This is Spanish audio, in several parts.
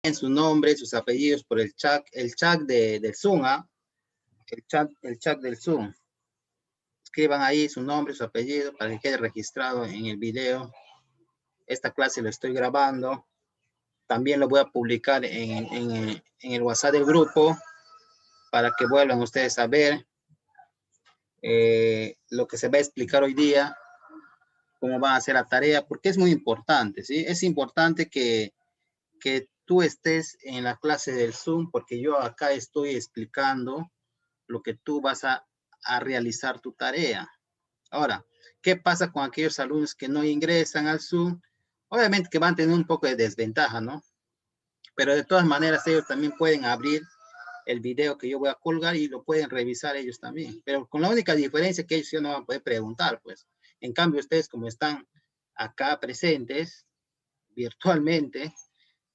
su nombre, sus apellidos por el chat del Zoom, ¿ah? El chat del Zoom. Escriban ahí su nombre, su apellido para que quede registrado en el video. Esta clase lo estoy grabando. También lo voy a publicar en el WhatsApp del grupo para que vuelvan ustedes a ver lo que se va a explicar hoy día, cómo van a hacer la tarea, porque es muy importante, ¿sí? Es importante que tú estés en la clase del Zoom, porque yo acá estoy explicando lo que tú vas a realizar tu tarea. Ahora, ¿qué pasa con aquellos alumnos que no ingresan al Zoom? Obviamente que van a tener un poco de desventaja, ¿no? Pero de todas maneras ellos también pueden abrir el video que yo voy a colgar y lo pueden revisar ellos también. Pero con la única diferencia que ellos no van a poder preguntar, pues. En cambio, ustedes como están acá presentes virtualmente,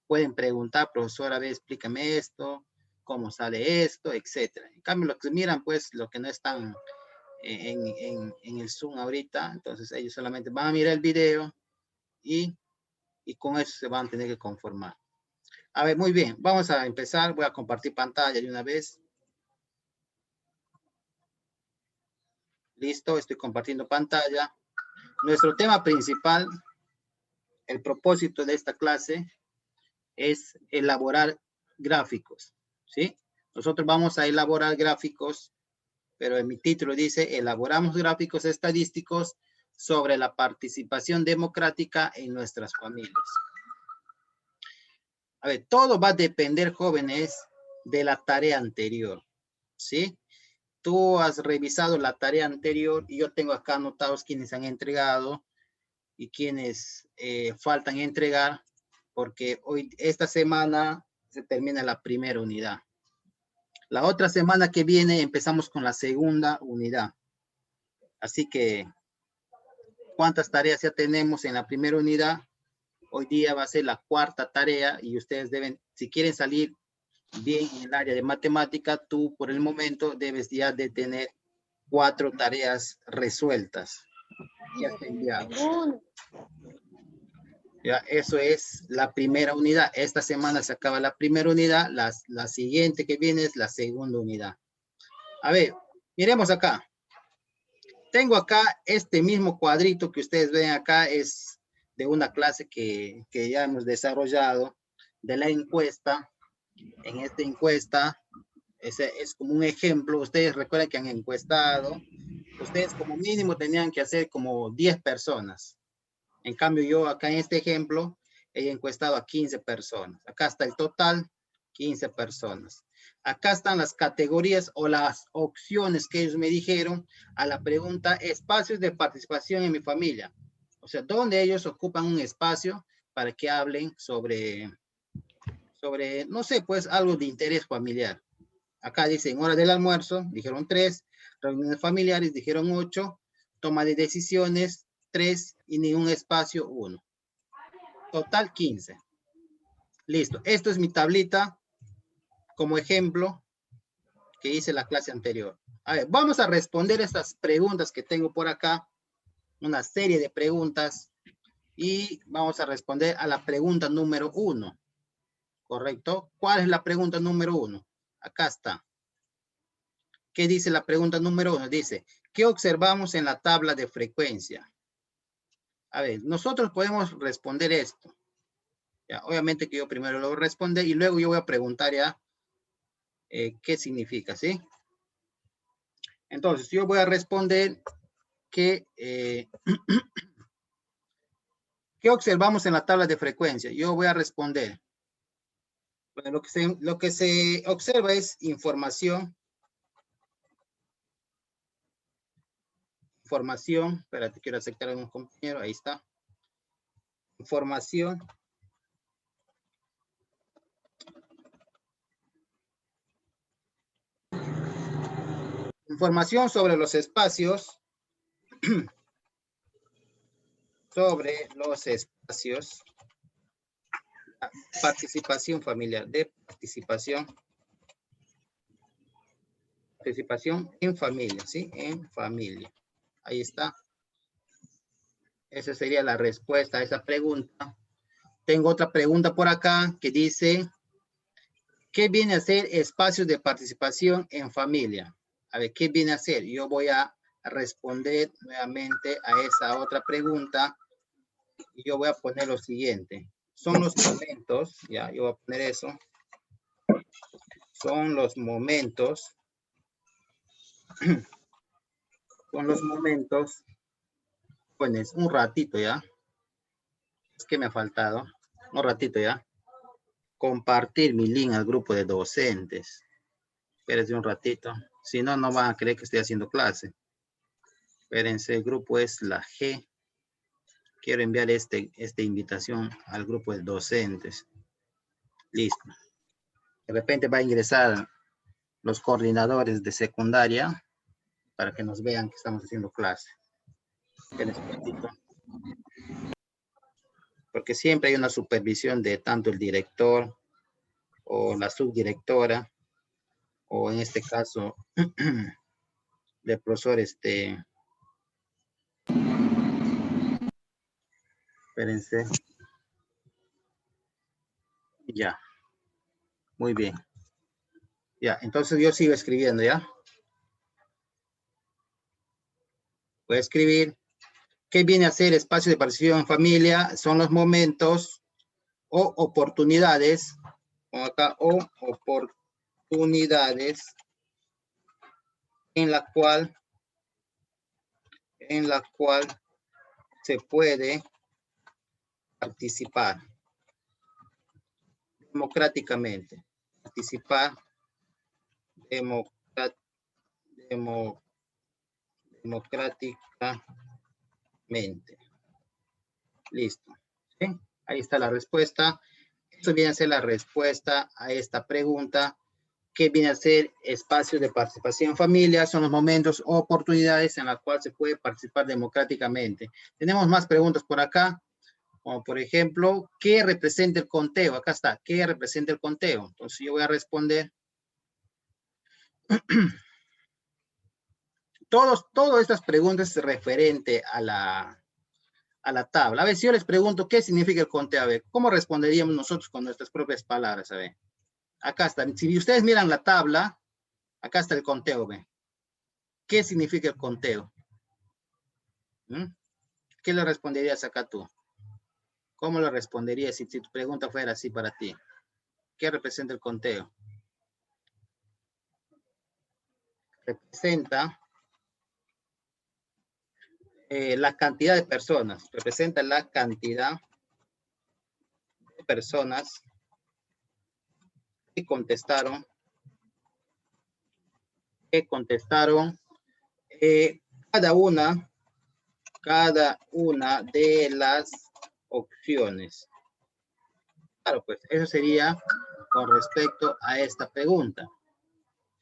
pueden preguntar, profesora, a ver, explícame esto, cómo sale esto, etcétera. En cambio, los que miran, pues, lo que no están en el Zoom ahorita, entonces ellos solamente van a mirar el video y con eso se van a tener que conformar. A ver, muy bien, vamos a empezar. Voy a compartir pantalla de una vez. Listo, estoy compartiendo pantalla. Nuestro tema principal, el propósito de esta clase es elaborar gráficos, ¿sí? Nosotros vamos a elaborar gráficos, pero en mi título dice, elaboramos gráficos estadísticos sobre la participación democrática en nuestras familias. A ver, todo va a depender, jóvenes, de la tarea anterior, ¿sí? Tú has revisado la tarea anterior y yo tengo acá anotados quienes han entregado y quienes faltan entregar, porque esta semana se termina la primera unidad. La otra semana que viene empezamos con la segunda unidad. Así que, ¿cuántas tareas ya tenemos en la primera unidad? Hoy día va a ser la cuarta tarea y ustedes deben, si quieren salir bien en el área de matemática, tú por el momento debes ya de tener 4 tareas resueltas. Ya está enviado. Ya, eso es la primera unidad. Esta semana se acaba la primera unidad, la siguiente que viene es la segunda unidad. A ver, miremos acá. Tengo acá este mismo cuadrito que ustedes ven acá, es de una clase que ya hemos desarrollado, de la encuesta. En esta encuesta, es como un ejemplo. Ustedes recuerdan que han encuestado. Ustedes como mínimo tenían que hacer como 10 personas. En cambio, yo acá en este ejemplo he encuestado a 15 personas. Acá está el total, 15 personas. Acá están las categorías o las opciones que ellos me dijeron a la pregunta espacios de participación en mi familia. O sea, donde ellos ocupan un espacio para que hablen sobre, no sé, pues algo de interés familiar. Acá dicen hora del almuerzo, dijeron 3, reuniones familiares, dijeron 8, toma de decisiones, 3 y ningún espacio, 1. Total 15. Listo. Esto es mi tablita como ejemplo que hice la clase anterior. A ver, vamos a responder estas preguntas que tengo por acá. Una serie de preguntas. Y vamos a responder a la pregunta número 1. ¿Correcto? ¿Cuál es la pregunta número 1? Acá está. ¿Qué dice la pregunta número 1? Dice, ¿qué observamos en la tabla de frecuencia? A ver, nosotros podemos responder esto. Ya, obviamente que yo primero lo responde y luego yo voy a preguntar ya qué significa, ¿sí? Entonces, yo voy a responder que ¿qué observamos en la tabla de frecuencia? Yo voy a responder. Bueno, lo que se observa es información. Información, espérate, quiero aceptar a un compañero, ahí está. Información. Información sobre los espacios. Sobre los espacios. Participación familiar, de participación en familia, ¿sí? En familia. Ahí está. Esa sería la respuesta a esa pregunta. Tengo otra pregunta por acá que dice, ¿qué viene a ser espacios de participación en familia? A ver, ¿qué viene a ser? Yo voy a responder nuevamente a esa otra pregunta y yo voy a poner lo siguiente. Son los momentos, ya, yo voy a poner eso. Son los momentos. Son los momentos. Pues un ratito ya. Es que me ha faltado. Un ratito ya. Compartir mi link al grupo de docentes. Espérense un ratito. Si no, no van a creer que estoy haciendo clase. Espérense, el grupo es la G. Quiero enviar esta invitación al grupo de docentes. Listo. De repente va a ingresar los coordinadores de secundaria para que nos vean que estamos haciendo clase. Espérense un ratito. Porque siempre hay una supervisión de tanto el director o la subdirectora, o en este caso, del profesor, espérense. Ya, muy bien. Ya, entonces yo sigo escribiendo, ¿ya? Voy a escribir. ¿Qué viene a ser espacio de participación en familia? Son los momentos o oportunidades, como acá, o oportunidades en la cual se puede participar democráticamente. Participar democráticamente. Listo. ¿Sí? Ahí está la respuesta. Esto viene a ser la respuesta a esta pregunta. ¿Qué viene a ser espacios de participación en familia? Son los momentos o oportunidades en las cuales se puede participar democráticamente. Tenemos más preguntas por acá, como por ejemplo, ¿qué representa el conteo? Acá está, ¿qué representa el conteo? Entonces yo voy a responder. Todas estas preguntas referente a la tabla. A ver, si yo les pregunto, ¿qué significa el conteo? A ver, ¿cómo responderíamos nosotros con nuestras propias palabras? A ver, acá está. Si ustedes miran la tabla, acá está el conteo, ¿ve? ¿Qué significa el conteo? ¿Mm? ¿Qué le responderías acá tú? ¿Cómo lo responderías si tu pregunta fuera así para ti? ¿Qué representa el conteo? Representa la cantidad de personas. Representa la cantidad de personas que contestaron. Cada una de las opciones. Claro, pues eso sería con respecto a esta pregunta.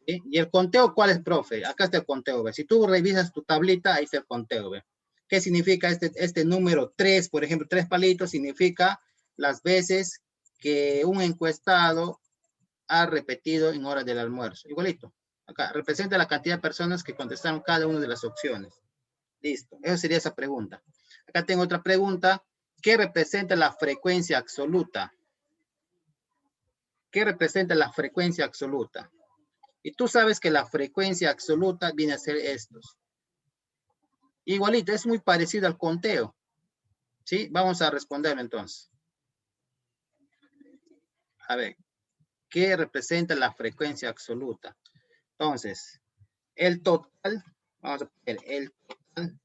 ¿Sí? ¿Y el conteo cuál es, profe? Acá está el conteo, ¿ve? Si tú revisas tu tablita, ahí está el conteo, ¿ve? ¿Qué significa este número 3, por ejemplo, 3 palitos? Significa las veces que un encuestado ha repetido en hora del almuerzo. Igualito. Acá, representa la cantidad de personas que contestaron cada una de las opciones. Listo. Esa sería esa pregunta. Acá tengo otra pregunta. ¿Qué representa la frecuencia absoluta? ¿Qué representa la frecuencia absoluta? Y tú sabes que la frecuencia absoluta viene a ser estos. Igualito, es muy parecido al conteo. ¿Sí? Vamos a responderlo entonces. A ver, ¿qué representa la frecuencia absoluta? Entonces, el total, vamos a poner el total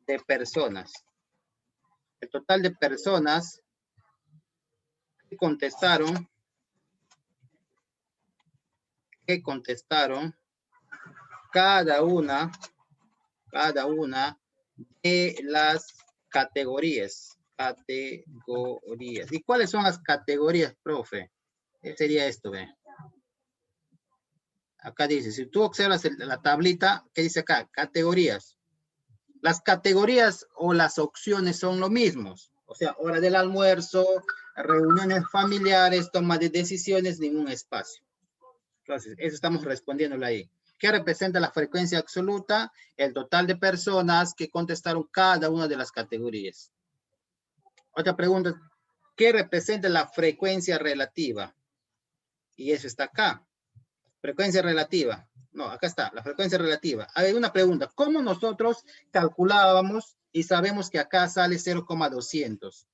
de personas. El total de personas que contestaron cada una de las categorías. ¿Y cuáles son las categorías, profe? ¿Qué sería esto, ve? Acá dice, si tú observas la tablita, ¿qué dice acá? Categorías. Las categorías o las opciones son lo mismo. O sea, hora del almuerzo, reuniones familiares, toma de decisiones, ningún espacio. Entonces, eso estamos respondiéndole ahí. ¿Qué representa la frecuencia absoluta? El total de personas que contestaron cada una de las categorías. Otra pregunta, ¿qué representa la frecuencia relativa? Y eso está acá. Frecuencia relativa. No, acá está, la frecuencia relativa. Hay una pregunta, ¿cómo nosotros calculábamos y sabemos que acá sale 0,200?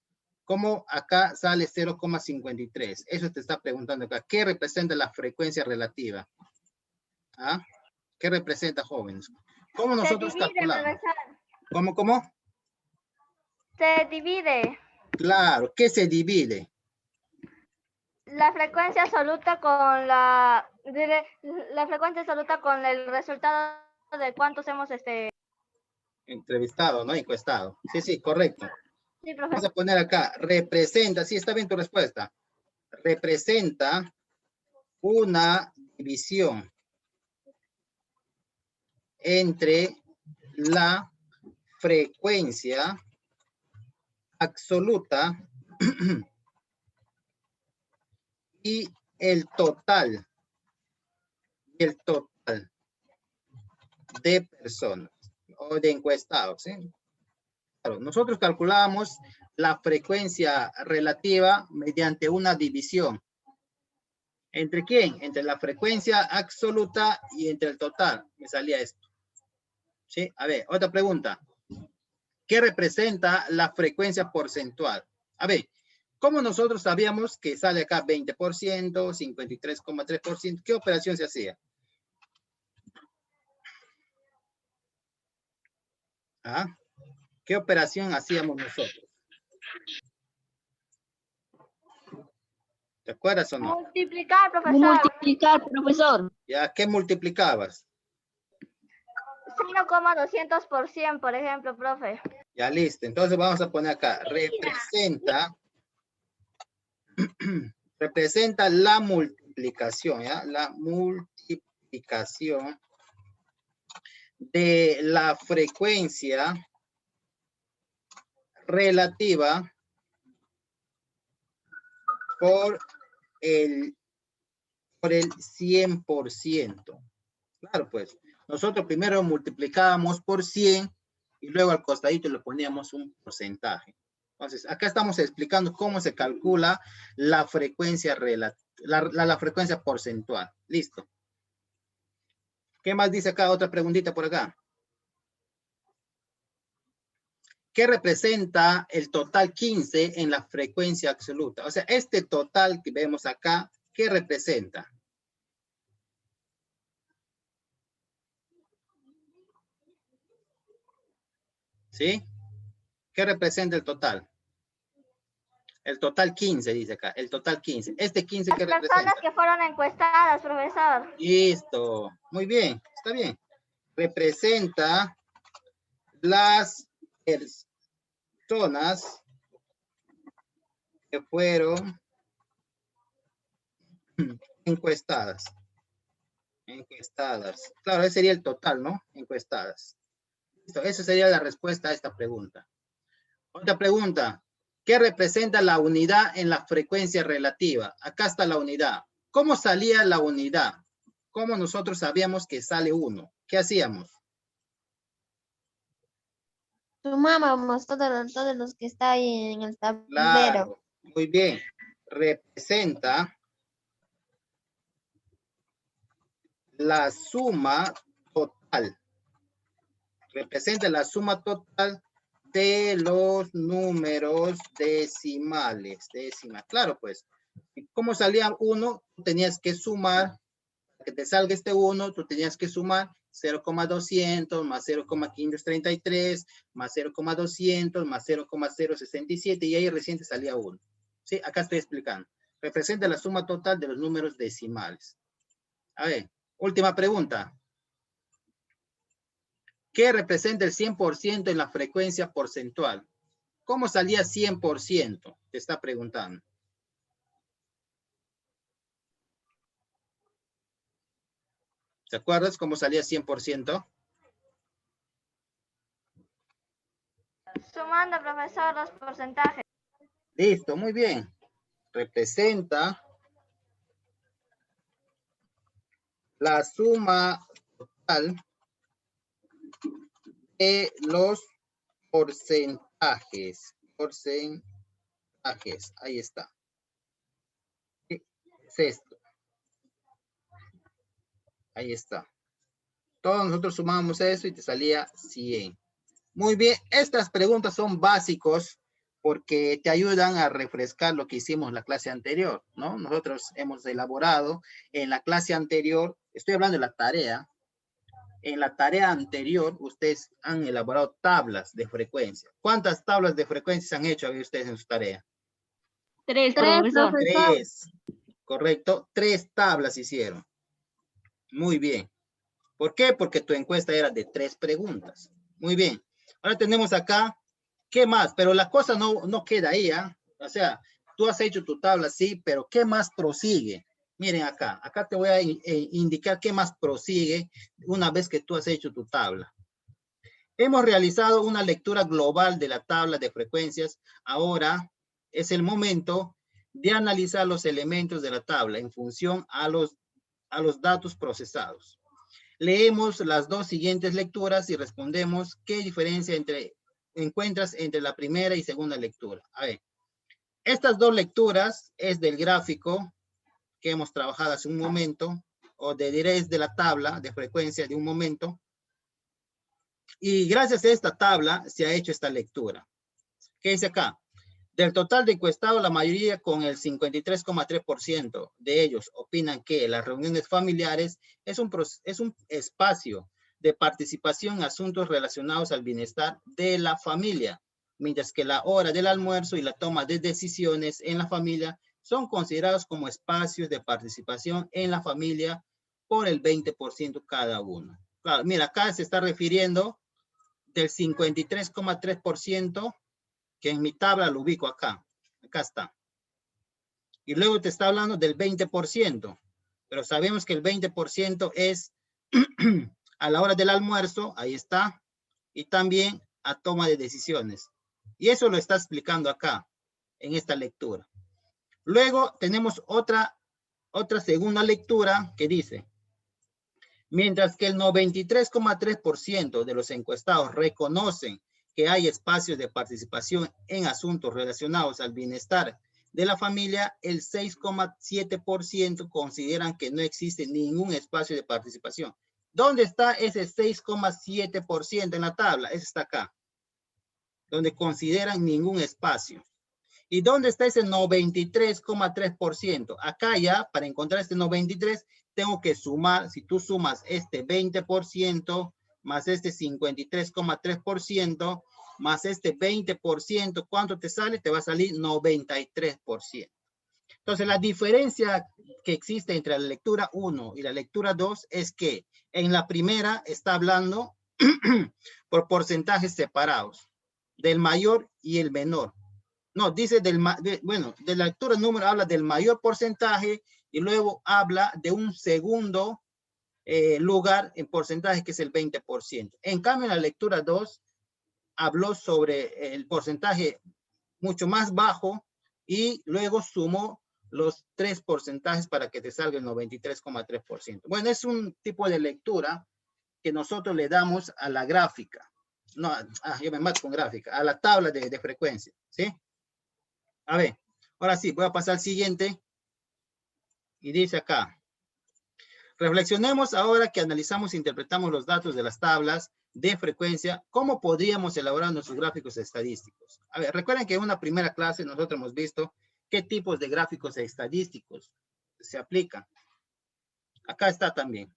¿Cómo acá sale 0,53? Eso te está preguntando acá. ¿Qué representa la frecuencia relativa? ¿Ah? ¿Qué representa, jóvenes? ¿Cómo nosotros calculamos? ¿Cómo? Se divide. Claro, ¿qué se divide? La frecuencia absoluta con la frecuencia absoluta con el resultado de cuántos hemos Entrevistado, ¿no? Encuestado. Sí, correcto. Sí, Vamos profesor. a poner acá, representa, sí, está bien tu respuesta. Representa una división entre la frecuencia absoluta y el total de personas o de encuestados, ¿sí? Claro, nosotros calculamos la frecuencia relativa mediante una división. ¿Entre quién? Entre la frecuencia absoluta y entre el total. Me salía esto. ¿Sí? A ver, otra pregunta. ¿Qué representa la frecuencia porcentual? A ver, ¿cómo nosotros sabíamos que sale acá 20%, 53,3%? ¿Qué operación se hacía? ¿Ah? ¿Qué operación hacíamos nosotros? ¿Te acuerdas o no? Multiplicar, profesor. Multiplicar, profesor. ¿Ya? ¿Qué multiplicabas? 0,200 por 100, por ejemplo, profe. Ya, listo. Entonces vamos a poner acá. Representa la multiplicación, ¿ya? La multiplicación de la frecuencia relativa por el 100%. Claro, pues, nosotros primero multiplicábamos por 100 y luego al costadito le poníamos un porcentaje. Entonces, acá estamos explicando cómo se calcula la frecuencia la frecuencia porcentual. Listo. ¿Qué más dice acá? Otra preguntita por acá. ¿Qué representa el total 15 en la frecuencia absoluta? O sea, este total que vemos acá, ¿qué representa? ¿Sí? ¿Qué representa el total? El total 15, dice acá. El total 15. Este 15, ¿qué representa? Las personas que fueron encuestadas, profesor. Listo. Muy bien. Está bien. Representa las personas que fueron encuestadas. Encuestadas. Claro, ese sería el total, ¿no? Encuestadas. Listo. Esa sería la respuesta a esta pregunta. Otra pregunta. ¿Qué representa la unidad en la frecuencia relativa? Acá está la unidad. ¿Cómo salía la unidad? ¿Cómo nosotros sabíamos que sale 1? ¿Qué hacíamos? Sumábamos todos los que están ahí en el tablero. Claro, muy bien. Representa la suma total. Representa la suma total de los números decimales. Claro, pues. ¿Cómo salía 1? Tú tenías que sumar, para que te salga este 1, tú tenías que sumar 0,200 más 0,533 más 0,200 más 0,067 y ahí recién te salía 1. Sí, acá estoy explicando. Representa la suma total de los números decimales. A ver, última pregunta. ¿Qué representa el 100% en la frecuencia porcentual? ¿Cómo salía 100%? Te está preguntando. ¿Te acuerdas cómo salía 100%? Sumando, profesor, los porcentajes. Listo, muy bien. Representa la suma total de los porcentajes. Porcentajes. Ahí está. ¿Qué es esto? Ahí está. Todos nosotros sumamos eso y te salía 100. Muy bien, estas preguntas son básicos porque te ayudan a refrescar lo que hicimos en la clase anterior, ¿no? Nosotros hemos elaborado en la clase anterior, estoy hablando de la tarea, en la tarea anterior ustedes han elaborado tablas de frecuencia. ¿Cuántas tablas de frecuencia han hecho ustedes en su tarea? 3, Tres, profesor. profesor. 3, correcto, 3 tablas hicieron. Muy bien. ¿Por qué? Porque tu encuesta era de 3 preguntas. Muy bien. Ahora tenemos acá, ¿qué más? Pero la cosa no queda ahí, ¿ah? O sea, tú has hecho tu tabla, sí, pero ¿qué más prosigue? Miren acá, acá te voy a indicar qué más prosigue una vez que tú has hecho tu tabla. Hemos realizado una lectura global de la tabla de frecuencias. Ahora es el momento de analizar los elementos de la tabla en función a los datos procesados. Leemos las dos siguientes lecturas y respondemos qué diferencia encuentras entre la primera y segunda lectura. A ver, estas dos lecturas es del gráfico que hemos trabajado hace un momento, o es de la tabla de frecuencia de un momento, y gracias a esta tabla se ha hecho esta lectura. ¿Qué dice acá? Del total de encuestados, la mayoría con el 53,3% de ellos opinan que las reuniones familiares es un espacio de participación en asuntos relacionados al bienestar de la familia, mientras que la hora del almuerzo y la toma de decisiones en la familia son considerados como espacios de participación en la familia por el 20% cada uno. Claro, mira, acá se está refiriendo del 53,3%, que en mi tabla lo ubico acá. Acá está. Y luego te está hablando del 20%. Pero sabemos que el 20% es a la hora del almuerzo, ahí está. Y también a toma de decisiones. Y eso lo está explicando acá, en esta lectura. Luego tenemos otra segunda lectura que dice, mientras que el 93,3% de los encuestados reconocen que hay espacios de participación en asuntos relacionados al bienestar de la familia, el 6,7% consideran que no existe ningún espacio de participación. ¿Dónde está ese 6,7% en la tabla? Ese está acá, donde consideran ningún espacio. ¿Y dónde está ese 93,3%? Acá ya, para encontrar este 93, tengo que sumar, si tú sumas este 20% más este 53,3% más este 20%, ¿cuánto te sale? Te va a salir 93%. Entonces, la diferencia que existe entre la lectura 1 y la lectura 2 es que en la primera está hablando por porcentajes separados, del mayor y el menor. No, dice de la lectura número habla del mayor porcentaje y luego habla de un segundo lugar en porcentaje que es el 20%. En cambio, en la lectura 2 habló sobre el porcentaje mucho más bajo y luego sumó los 3 porcentajes para que te salga el 93,3%. Bueno, es un tipo de lectura que nosotros le damos a la gráfica. No, yo me mato con gráfica, a la tabla de frecuencia, ¿sí? A ver, ahora sí, voy a pasar al siguiente. Y dice acá, reflexionemos ahora que analizamos e interpretamos los datos de las tablas de frecuencia, ¿cómo podríamos elaborar nuestros gráficos estadísticos? A ver, recuerden que en una primera clase nosotros hemos visto qué tipos de gráficos estadísticos se aplican. Acá está también.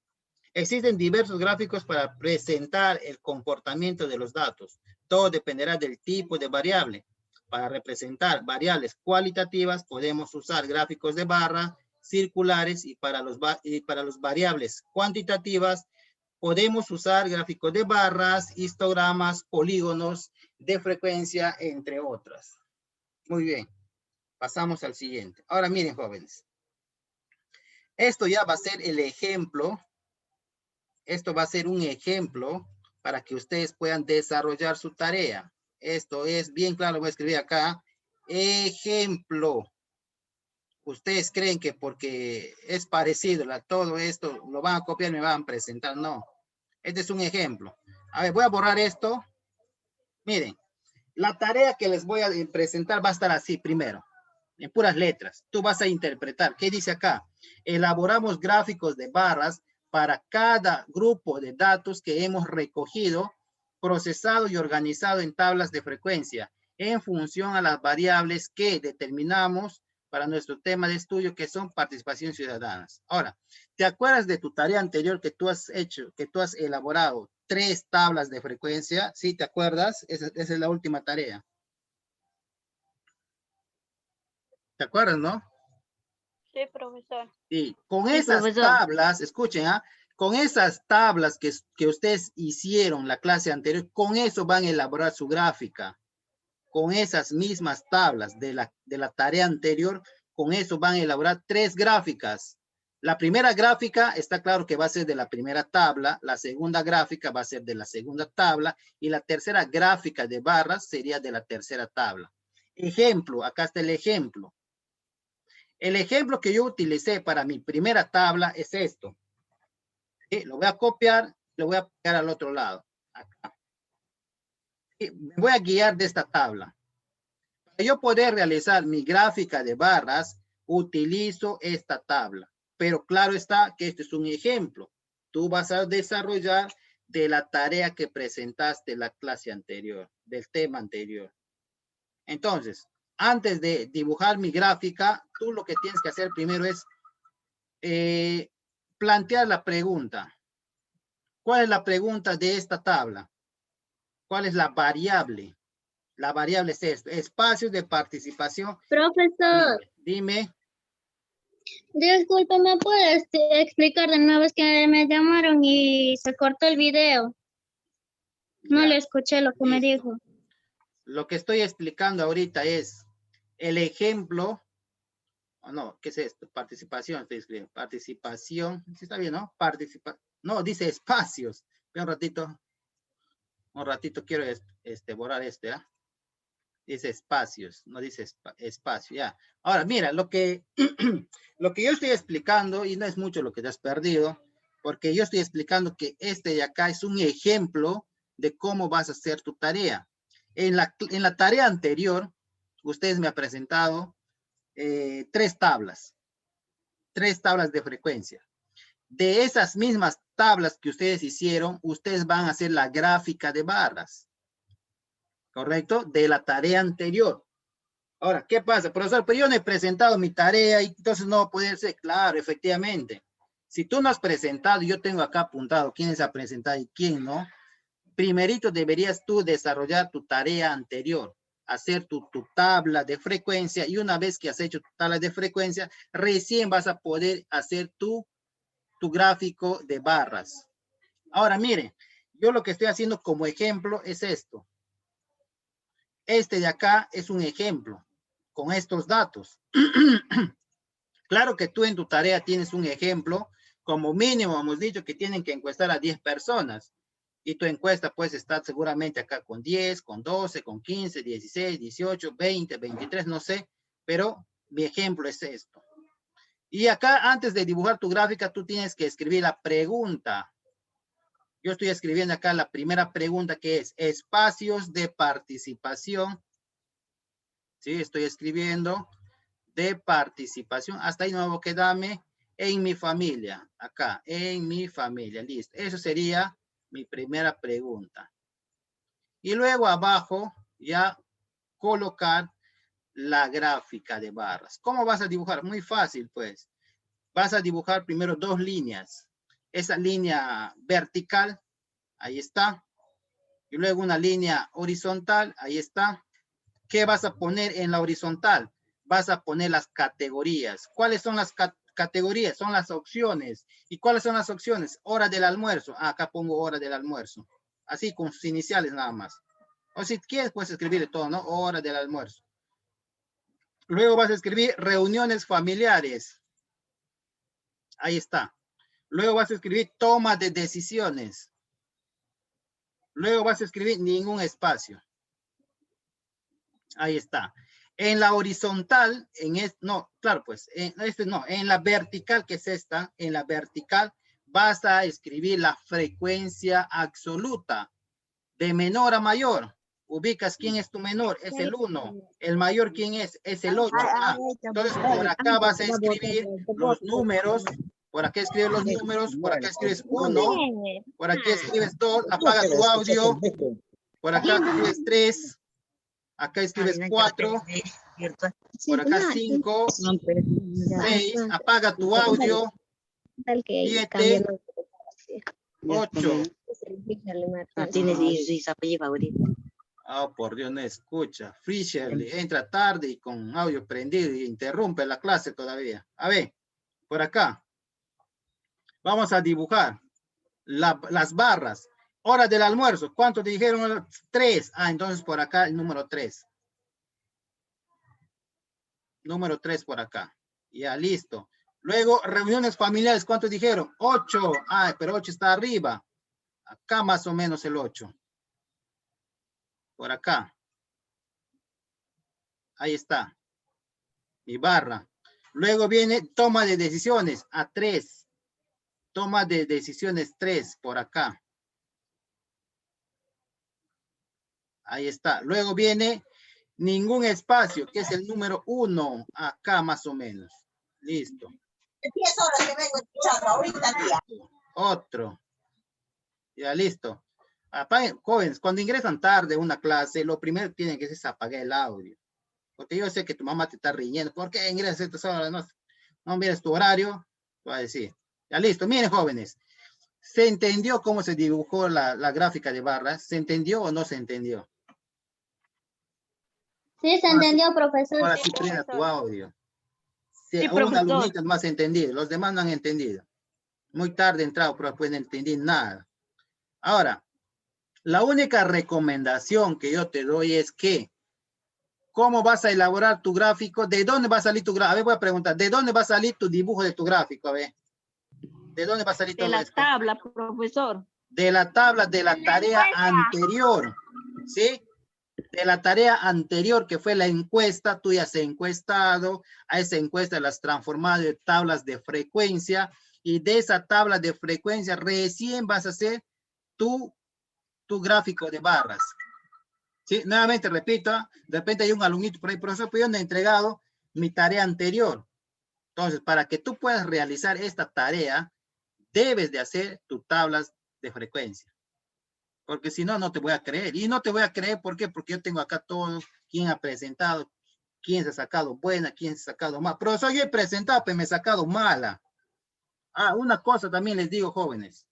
Existen diversos gráficos para presentar el comportamiento de los datos. Todo dependerá del tipo de variable. Para representar variables cualitativas podemos usar gráficos de barra, circulares y para los variables cuantitativas podemos usar gráficos de barras, histogramas, polígonos de frecuencia, entre otras. Muy bien, pasamos al siguiente. Ahora miren, jóvenes. Esto ya va a ser el ejemplo. Esto va a ser un ejemplo para que ustedes puedan desarrollar su tarea. Esto es bien claro, voy a escribir acá. Ejemplo. Ustedes creen que porque es parecido a todo esto, lo van a copiar y me van a presentar. No. Este es un ejemplo. A ver, voy a borrar esto. Miren, La tarea que les voy a presentar va a estar así primero, en puras letras. Tú vas a interpretar. ¿Qué dice acá? Elaboramos gráficos de barras para cada grupo de datos que hemos recogido, procesado y organizado en tablas de frecuencia en función a las variables que determinamos para nuestro tema de estudio, que son participación ciudadanas. Ahora, ¿te acuerdas de tu tarea anterior que tú has hecho, que tú has elaborado 3 tablas de frecuencia? ¿Sí te acuerdas? Esa es la última tarea. ¿Te acuerdas, no? Sí, profesor. Y con Sí, esas profesor. tablas, escuchen, con esas tablas que ustedes hicieron la clase anterior, con eso van a elaborar su gráfica. Con esas mismas tablas de la tarea anterior, con eso van a elaborar 3 gráficas. La primera gráfica está claro que va a ser de la primera tabla, la segunda gráfica va a ser de la segunda tabla y la tercera gráfica de barras sería de la tercera tabla. Ejemplo, acá está el ejemplo. El ejemplo que yo utilicé para mi primera tabla es esto. Lo voy a copiar, lo voy a pegar al otro lado. Acá. Me voy a guiar de esta tabla. Para yo poder realizar mi gráfica de barras, utilizo esta tabla. Pero claro está que este es un ejemplo. Tú vas a desarrollar de la tarea que presentaste en la clase anterior, del tema anterior. Entonces, antes de dibujar mi gráfica, tú lo que tienes que hacer primero es plantear la pregunta. ¿Cuál es la pregunta de esta tabla? ¿Cuál es la variable? La variable es esto, espacios de participación. Profesor, Dime. disculpe, ¿me puedes explicar de nuevo? Es que me llamaron y se cortó el video. No Ya, le escuché lo que me listo. dijo. Lo que estoy explicando ahorita es el ejemplo. No, ¿qué es esto? Participación, estoy escribiendo. Participación, ¿sí está bien, no? No, dice espacios. Un ratito quiero borrar dice espacios, no dice espacio, ya. Ahora, mira, lo que yo estoy explicando, y no es mucho lo que te has perdido, porque yo estoy explicando que este de acá es un ejemplo de cómo vas a hacer tu tarea. En la tarea anterior, ustedes me han presentado 3 tablas de frecuencia. De esas mismas tablas que ustedes hicieron, ustedes van a hacer la gráfica de barras, ¿correcto? De la tarea anterior. Ahora, ¿qué pasa? Profesor, pero yo no he presentado mi tarea y entonces no puede ser. Claro, efectivamente. Si tú no has presentado, yo tengo acá apuntado quiénes ha presentado y quién no. Primerito deberías tú desarrollar tu tarea anterior, hacer tu tabla de frecuencia y una vez que has hecho tu tabla de frecuencia, recién vas a poder hacer tu gráfico de barras. Ahora, mire, yo lo que estoy haciendo como ejemplo es esto. Este de acá es un ejemplo con estos datos. Claro que tú en tu tarea tienes un ejemplo, como mínimo hemos dicho que tienen que encuestar a 10 personas. Y tu encuesta pues está seguramente acá con 10, con 12, con 15, 16, 18, 20, 23, no sé, pero mi ejemplo es esto. Y acá antes de dibujar tu gráfica tú tienes que escribir la pregunta. Yo estoy escribiendo acá la primera pregunta que es espacios de participación. Sí, estoy escribiendo de participación. Hasta ahí no me voy a quedarme en mi familia. Acá, en mi familia. Listo. Eso sería mi primera pregunta. Y luego abajo ya colocar la gráfica de barras. ¿Cómo vas a dibujar? Muy fácil, pues. Vas a dibujar primero 2 líneas. Esa línea vertical, ahí está. Y luego una línea horizontal, ahí está. ¿Qué vas a poner en la horizontal? Vas a poner las categorías. ¿Cuáles son las categorías? Son las opciones. ¿Y cuáles son las opciones? Hora del almuerzo. Acá pongo hora del almuerzo. Así con sus iniciales nada más. O si quieres puedes escribir todo, ¿no? Hora del almuerzo. Luego vas a escribir reuniones familiares. Ahí está. Luego vas a escribir toma de decisiones. Luego vas a escribir ningún espacio. Ahí está. En la horizontal, en la vertical, que es esta, en la vertical vas a escribir la frecuencia absoluta de menor a mayor. ubicas quién es tu menor, es el 1. El mayor, ¿quién es? Es el 8. Ah, entonces, por acá vas a escribir los números. Por acá escribes los números. Por acá escribes 1. Por aquí escribes 2. Apaga tu audio. Por acá escribes 3. Acá escribes 4. Por acá 5. 6. Apaga tu audio. 7. 8. Oh, por Dios, no escucha. Fisher entra tarde y con audio prendido y interrumpe la clase todavía. A ver, por acá. Vamos a dibujar las barras. Hora del almuerzo. ¿Cuánto te dijeron? 3. Ah, entonces por acá el número 3. Número 3 por acá. Ya, listo. Luego, reuniones familiares. ¿Cuánto dijeron? 8. Ah, pero 8 está arriba. Acá más o menos el 8. Por acá. Ahí está. Mi barra. Luego viene toma de decisiones a 3. Toma de decisiones 3 por acá. Ahí está. Luego viene ningún espacio, que es el número 1. Acá más o menos. Listo. 10 horas que vengo escuchando ahorita, tía. Otro. Ya, listo. Apaguen, jóvenes, cuando ingresan tarde a una clase, lo primero que tienen que hacer es apagar el audio. Porque yo sé que tu mamá te está riñendo. ¿Por qué ingresas a estas horas? No miras tu horario. Te va a decir. Ya, listo. Miren, jóvenes. ¿Se entendió cómo se dibujó la gráfica de barras? ¿Se entendió o no se entendió? Sí, se entendió, profesor. Ahora Sí, sí prenda tu profesor. audio. Sí, Un profesor. alumnito más entendido. Los demás no han entendido. Muy tarde entrado, pero pueden entender nada. Ahora, la única recomendación que yo te doy es que, ¿cómo vas a elaborar tu gráfico? ¿De dónde va a salir tu gráfico? A ver, voy a preguntar, ¿de dónde va a salir tu dibujo de tu gráfico? A ver, ¿de dónde va a salir todo esto? De la tabla, profesor. De la tabla de la tarea anterior, ¿sí? De la tarea anterior, que fue la encuesta, tú ya has encuestado, a esa encuesta las has transformado en tablas de frecuencia, y de esa tabla de frecuencia recién vas a hacer tu gráfico de barras. Sí, nuevamente repito, de repente hay un alumnito por ahí, profesor, pero yo no he entregado mi tarea anterior. Entonces, para que tú puedas realizar esta tarea, debes de hacer tus tablas de frecuencia. Porque si no, no te voy a creer. Y no te voy a creer, ¿por qué? Porque yo tengo acá todo, quién ha presentado, quién se ha sacado buena, quién se ha sacado mal. Profesor, yo he presentado, pero me he sacado mala. Ah, una cosa también les digo, jóvenes.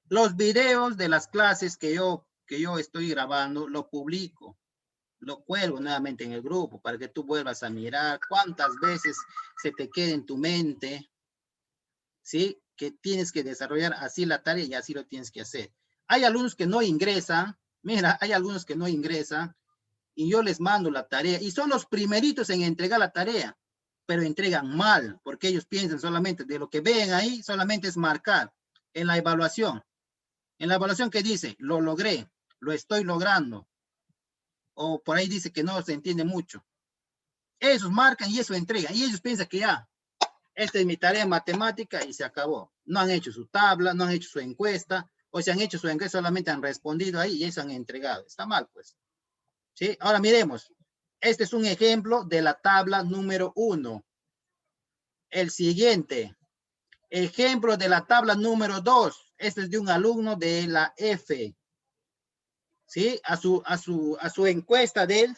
Los videos de las clases que yo estoy grabando, lo publico. Lo cuelgo nuevamente en el grupo para que tú vuelvas a mirar cuántas veces se te quede en tu mente, ¿sí? Que tienes que desarrollar así la tarea y así lo tienes que hacer. Hay alumnos que no ingresan, mira, hay alumnos que no ingresan y yo les mando la tarea y son los primeritos en entregar la tarea, pero entregan mal porque ellos piensan solamente de lo que ven ahí, solamente es marcar en la evaluación. En la evaluación que dice, lo logré, lo estoy logrando. O por ahí dice que no se entiende mucho. Esos marcan y eso entregan. Y ellos piensan que ya, esta es mi tarea matemática y se acabó. No han hecho su tabla, no han hecho su encuesta, o si han hecho su encuesta solamente han respondido ahí y eso han entregado. Está mal, pues. ¿Sí? Ahora miremos. Este es un ejemplo de la tabla número 1. El siguiente. Ejemplo de la tabla número 2. Este es de un alumno de la F. ¿Sí? A su encuesta de él.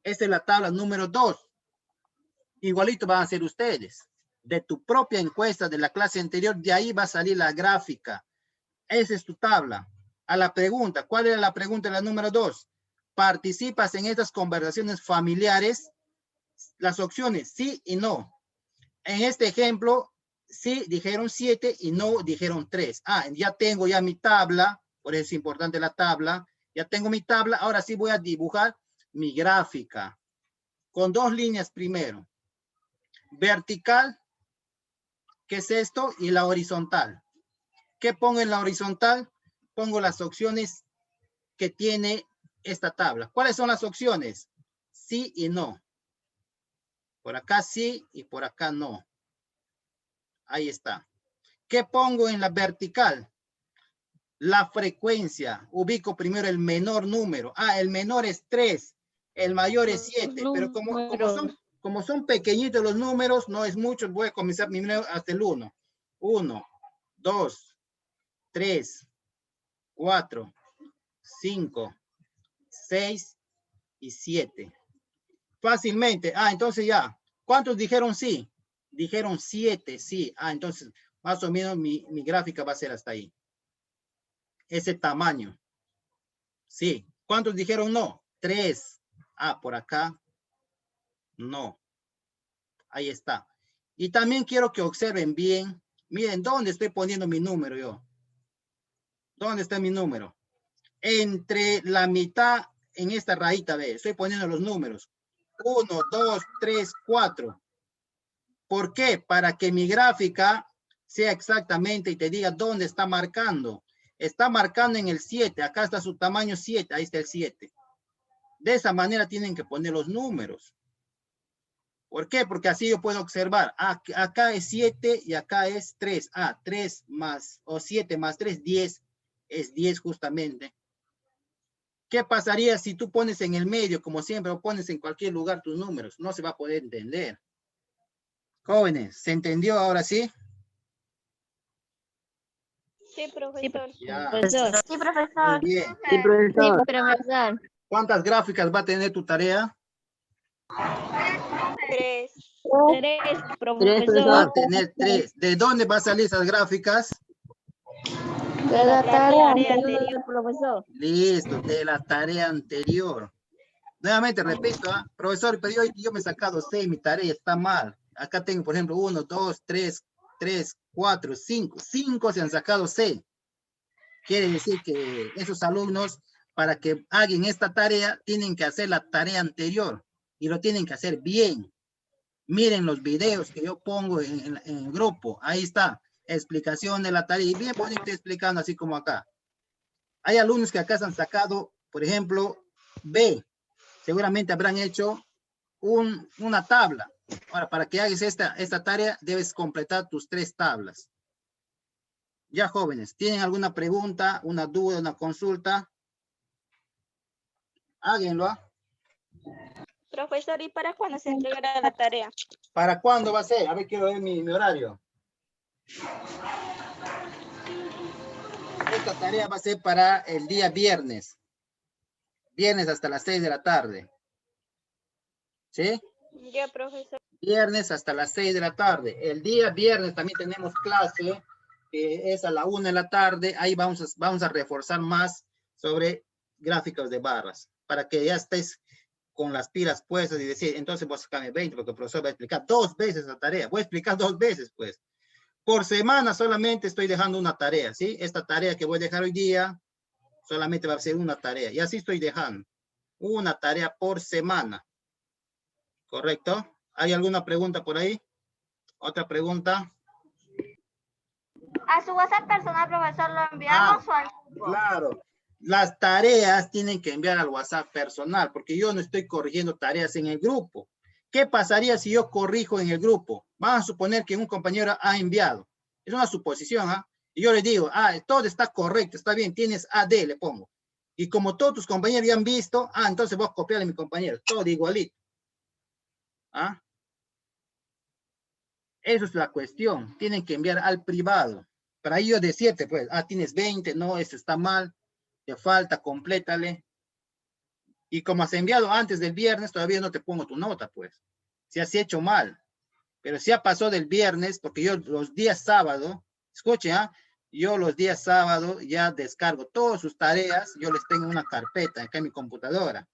Esta es la tabla número 2. Igualito van a ser ustedes. De tu propia encuesta de la clase anterior, de ahí va a salir la gráfica. Esa es tu tabla. A la pregunta, ¿cuál era la pregunta de la número 2? ¿Participas en estas conversaciones familiares? Las opciones, sí y no. En este ejemplo, sí dijeron 7 y no dijeron 3. Ah, ya tengo ya mi tabla, por eso es importante la tabla. Ya tengo mi tabla, ahora sí voy a dibujar mi gráfica. Con 2 líneas primero. Vertical, ¿qué es esto? Y la horizontal. ¿Qué pongo en la horizontal? Pongo las opciones que tiene esta tabla. ¿Cuáles son las opciones? Sí y no. Por acá sí y por acá no. Ahí está. ¿Qué pongo en la vertical? La frecuencia, ubico primero el menor número. Ah, el menor es 3, el mayor es 7, pero como son pequeñitos los números, no es mucho, voy a comenzar primero hasta el 1. 1, 2, 3, 4, 5, 6 y 7. Fácilmente. Ah, entonces ya. ¿Cuántos dijeron sí? Dijeron 7, sí. Ah, entonces más o menos mi gráfica va a ser hasta ahí. Ese tamaño. Sí. ¿Cuántos dijeron no? 3. Ah, por acá. No. Ahí está. Y también quiero que observen bien. Miren, ¿dónde estoy poniendo mi número yo? ¿Dónde está mi número? Entre la mitad en esta rayita, ve. Estoy poniendo los números. 1, 2, 3, 4. ¿Por qué? Para que mi gráfica sea exactamente y te diga dónde está marcando. Está marcando en el 7. Acá está su tamaño 7. Ahí está el 7. De esa manera tienen que poner los números. ¿Por qué? Porque así yo puedo observar. Acá es 7 y acá es 3. 3 más o 7 más 3, 10. Es 10 justamente. ¿Qué pasaría si tú pones en el medio, como siempre, o pones en cualquier lugar tus números? No se va a poder entender. Jóvenes, ¿se entendió ahora sí? Sí, profesor. Ya. Sí, profesor. Muy bien. Sí, profesor. Profesor. ¿Cuántas gráficas va a tener tu tarea? 3. 3, Va a profesor. tener 3. ¿De dónde va a salir esas gráficas? De la tarea anterior, profesor. Listo, de la tarea anterior. Nuevamente repito, profesor, pero yo me he sacado 6, mi tarea está mal. Acá tengo, por ejemplo, 1, 2, 3, 4, 5. 5 se han sacado 6. Quiere decir que esos alumnos, para que hagan esta tarea, tienen que hacer la tarea anterior y lo tienen que hacer bien. Miren los videos que yo pongo en el grupo. Ahí está, explicación de la tarea. Y bien bonito explicando, así como acá. Hay alumnos que acá se han sacado, por ejemplo, B. Seguramente habrán hecho una tabla. Ahora, para que hagas esta tarea, debes completar tus 3 tablas. Ya, jóvenes, ¿tienen alguna pregunta, una duda, una consulta? Háganlo. Profesor, ¿y para cuándo se entregará la tarea? ¿Para cuándo va a ser? A ver, quiero ver mi horario. Esta tarea va a ser para el día viernes. Viernes hasta las 6 de la tarde. ¿Sí? Ya, profesor. Viernes hasta las 6 de la tarde. El día viernes también tenemos clase, que es a la 1 de la tarde. Ahí vamos a reforzar más sobre gráficos de barras, para que ya estés con las pilas puestas y decir, entonces voy a sacarme 20, porque el profesor va a explicar 2 veces la tarea. Voy a explicar 2 veces, pues. Por semana solamente estoy dejando una tarea, ¿sí? Esta tarea que voy a dejar hoy día, solamente va a ser una tarea. Y así estoy dejando. Una tarea por semana. ¿Correcto? ¿Hay alguna pregunta por ahí? ¿Otra pregunta? ¿A su WhatsApp personal, profesor, lo enviamos o al grupo? Claro. Las tareas tienen que enviar al WhatsApp personal, porque yo no estoy corrigiendo tareas en el grupo. ¿Qué pasaría si yo corrijo en el grupo? Vamos a suponer que un compañero ha enviado. Es una suposición, ¿ah? Y yo le digo, todo está correcto, está bien, tienes AD, le pongo. Y como todos tus compañeros ya han visto, entonces voy a copiar a mi compañero, todo igualito. ¿Ah? Eso es la cuestión. Tienen que enviar al privado. Para ello de 7, pues, tienes 20, no, eso está mal, te falta, complétale. Y como has enviado antes del viernes, todavía no te pongo tu nota, pues. Si has hecho mal. Pero si ya pasó del viernes, porque yo los días sábado, escuchen, yo los días sábado ya descargo todas sus tareas, yo les tengo una carpeta acá en mi computadora,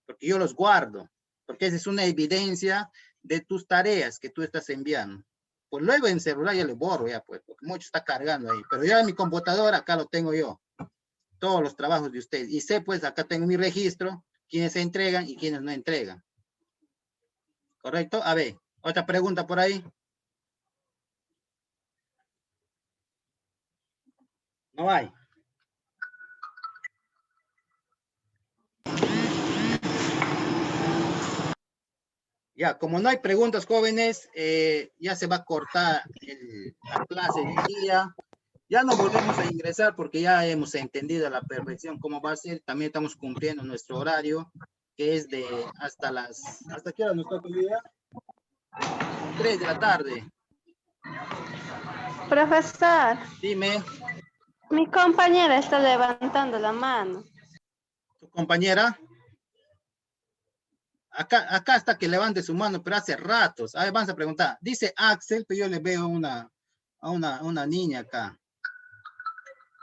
porque yo los guardo, porque esa es una evidencia de tus tareas que tú estás enviando. Pues luego en celular ya le borro ya, pues, porque mucho está cargando ahí, pero ya en mi computadora acá lo tengo yo, todos los trabajos de ustedes, y sé, pues, acá tengo mi registro, quiénes se entregan y quiénes no entregan. ¿Correcto? A ver, otra pregunta por ahí. No hay. Ya, como no hay preguntas, jóvenes, ya se va a cortar la clase del día. Ya no volvemos a ingresar porque ya hemos entendido a la perfección cómo va a ser. También estamos cumpliendo nuestro horario, que es de ¿hasta qué hora nos toca el día? 3 de la tarde. Profesor, Dime, mi compañera está levantando la mano. tu compañera. Acá está que levante su mano, pero hace ratos. A ver, vamos a preguntar. Dice Axel, pero yo le veo a una niña acá.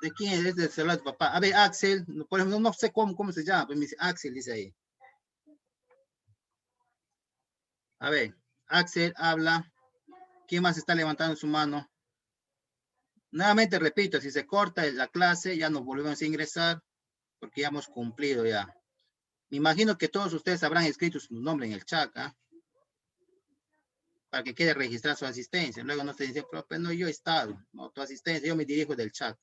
¿De quién es? Es del celular de tu papá. A ver, Axel, por ejemplo, no sé cómo se llama, pero me dice Axel, dice ahí. A ver, Axel habla. ¿Quién más está levantando su mano? Nuevamente repito, si se corta la clase, ya nos volvemos a ingresar, porque ya hemos cumplido ya. Me imagino que todos ustedes habrán escrito su nombre en el chat, ¿ah? Para que quede registrada su asistencia. Luego no se dice, profe, no, yo he estado. No, tu asistencia, yo me dirijo del chat.